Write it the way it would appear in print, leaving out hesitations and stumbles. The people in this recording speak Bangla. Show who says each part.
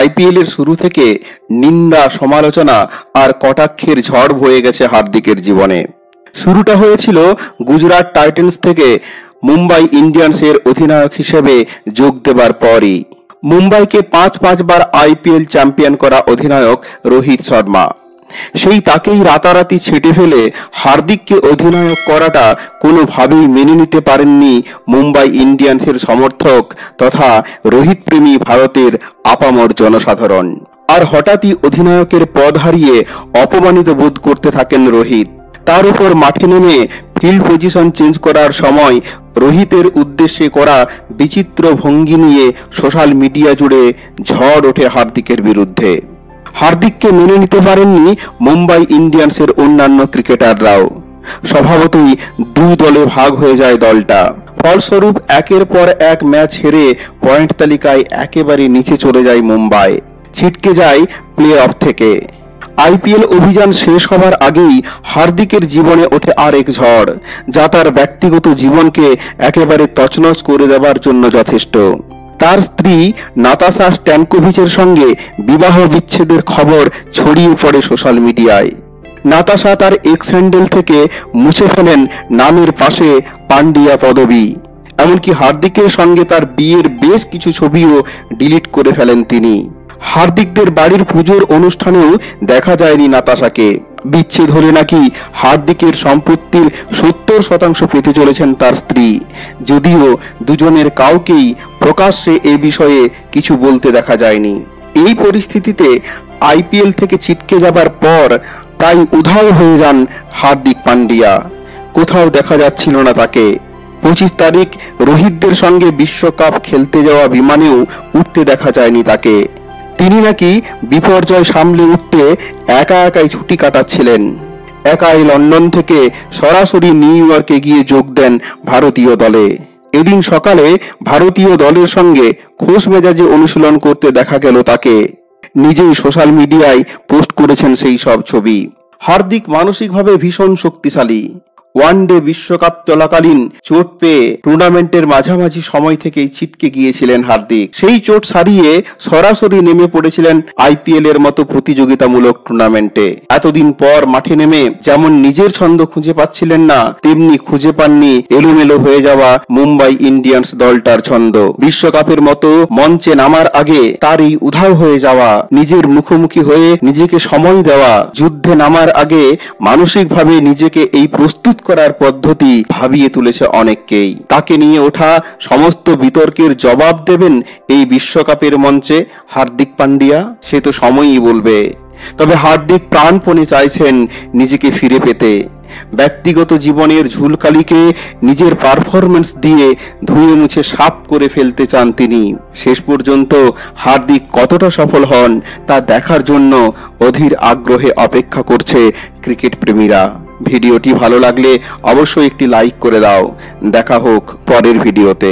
Speaker 1: আইপিএল এর শুরু থেকে নিন্দা, সমালোচনা আর কটাক্ষের ঝড় বয়ে গেছে হার্দিকের জীবনে। শুরুটা হয়েছিল গুজরাট টাইটান্স থেকে মুম্বাই ইন্ডিয়ান্সের অধিনায়ক হিসেবে যোগ দেবার পরই। মুম্বাইকে 5 বার আইপিএল চ্যাম্পিয়ন করা অধিনায়ক রোহিত শর্মা, সেই তাকেই রাতারাতি ছেঁটে ফেলে হার্দিককে অধিনায়ক করাটা কোনোভাবেই মেনে নিতে পারেননি মুম্বাই ইন্ডিয়ান্সের সমর্থক তথা রোহিত প্রেমী ভারতের আপামর জনসাধারণ। আর হঠাৎই অধিনায়কের পদ হারিয়ে অপমানিত বোধ করতে থাকেন রোহিত। তার উপর মাঠে নেমে ফিল্ড পজিশন চেঞ্জ করার সময় রোহিতের উদ্দেশ্যে করা বিচিত্র ভঙ্গি নিয়ে সোশ্যাল মিডিয়া জুড়ে ঝড় ওঠে হার্দিকের বিরুদ্ধে। হার্দিককে মেনে নিতে পারেননি মুম্বাই ইন্ডিয়ান্সের অন্যান্য ক্রিকেটাররাও। স্বভাবতই দুই দলে ভাগ হয়ে যায় দলটা। ফলস্বরূপ একের পর এক ম্যাচ হেরে পয়েন্ট তালিকায় একেবারে নিচে চলে যায় মুম্বাই, ছিটকে যায় প্লে অফ থেকে। আইপিএল অভিযান শেষ হবার আগেই হার্দিকের জীবনে ওঠে আরেক ঝড়, যা তার ব্যক্তিগত জীবনকে একেবারে তছনছ করে দেবার জন্য যথেষ্ট। তার স্ত্রী নাতাশা স্ট্যানকোভিচের সঙ্গে বিবাহ বিচ্ছেদের খবর ছড়িয়ে পড়ে সোশ্যাল মিডিয়ায়। নাতাশা তার এক্স হ্যান্ডেল থেকে মুছে ফেলেন নামের পাশে পান্ডিয়া পদবি। এমনকি হার্দিকের সঙ্গে তার বিয়ের বেশ কিছু ছবিও ডিলিট করে ফেলেন তিনি। হার্দিকদের বাড়ির পুজোর অনুষ্ঠানেও দেখা যায়নি নাতাশাকে। বিচ্ছেদ হলে নাকি হার্দিকের সম্পত্তির 70% পেতে চলেছেন তার স্ত্রী, যদিও দুজনের কাউকেই প্রকাশ্যে এ বিষয়ে কিছু বলতে দেখা যায়নি। এই পরিস্থিতিতে আইপিএল থেকে ছিটকে যাবার পর প্রায় উধাও হয়ে যান হার্দিক পান্ডিয়া। কোথাও দেখা যাচ্ছিল না তাকে। 25 তারিখ রোহিতদের সঙ্গে বিশ্বকাপ খেলতে যাওয়া বিমানেও উঠতে দেখা যায়নি তাকে। তিনি নাকি বিপর্যয় সামলে উঠতে একাই ছুটি কাটাচ্ছিলেন। একাই লন্ডন থেকে সরাসরি নিউ ইয়র্কে গিয়ে যোগ দেন ভারতীয় দলে। এদিন সকালে ভারতীয় দলের সঙ্গে খোশ মেজাজে অনুশীলন করতে দেখা গেল তাকে। নিজেই সোশ্যাল মিডিয়ায় পোস্ট করেছেন সেই সব ছবি। হার্দিক মানসিকভাবে ভীষণ শক্তিশালী। ওয়ানডে বিশ্বকাপ চলাকালীন চোট পেয়ে টুর্নামেন্টের মাঝামাঝি সময় থেকেই ছিটকে গিয়েছিলেন হার্দিক। সেই চোট সারিয়ে সরাসরি নেমে পড়েছিলেন আইপিএল এর মতো প্রতিযোগিতামূলক টুর্নামেন্টে। এতদিন পর মাঠে নেমে যেমন নিজের ছন্দ খুঁজে পাচ্ছিলেন না, তেমনি খুঁজে পাননি এলোমেলো হয়ে যাওয়া মুম্বাই ইন্ডিয়ান্স দলটার ছন্দ। বিশ্বকাপের মতো মঞ্চে নামার আগে তার এই উধাও হয়ে যাওয়া, নিজের মুখোমুখি হয়ে নিজেকে সময় দেওয়া, যুদ্ধে নামার আগে মানসিকভাবে নিজেকে এই প্রস্তুত করার পদ্ধতি ভাবিয়ে তুলেছে অনেককেই। তাকে নিয়ে ওঠা সমস্ত বিতর্কের জবাব দেবেন এই বিশ্বকাপের মঞ্চে হার্দিক পান্ডিয়া, সে তো সময়ই বলবে। তবে হার্দিক প্রাণপণে চাইছেন নিজেকে ফিরে পেতে। ব্যক্তিগত জীবনের ঝুলকালিকে নিজের পারফরমেন্স দিয়ে ধুয়ে মুছে সাফ করে ফেলতে চান তিনি। শেষ পর্যন্ত হার্দিক কতটা সফল হন তা দেখার জন্য অধীর আগ্রহে অপেক্ষা করছে ক্রিকেট প্রেমীরা। ভিডিওটি ভালো লাগলে অবশ্যই একটি লাইক করে দাও। দেখা হোক পরের ভিডিওতে।